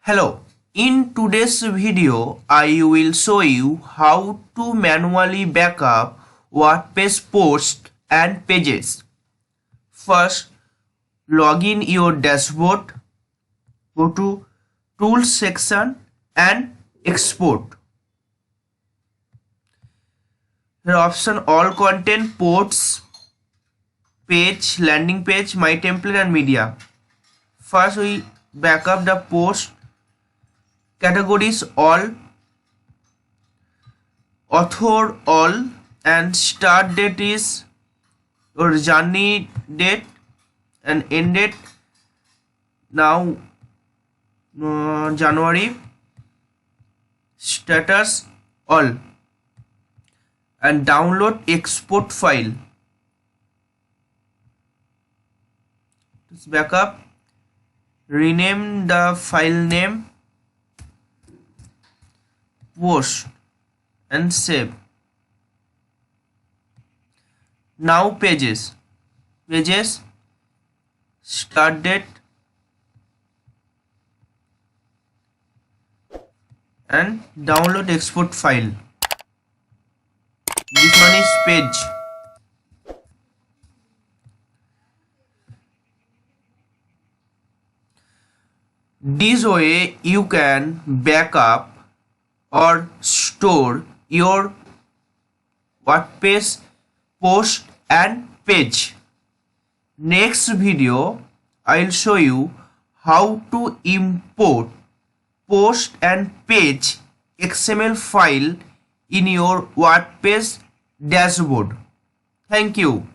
Hello, in today's video, I will show you how to manually backup WordPress posts and pages. First, log in your dashboard, go to Tools section and Export. Here option all content, posts, page, landing page, my template and media. First we backup the post. Categories all, author all, and start date is your journey date and end date now January. Status all, and download export file. Let's backup, rename the file name, post and save. Now pages, start date and download export file. This one is page. This way you can backup or store your WordPress post and page. Next video I'll show you how to import post and page XML file in your WordPress dashboard. Thank you.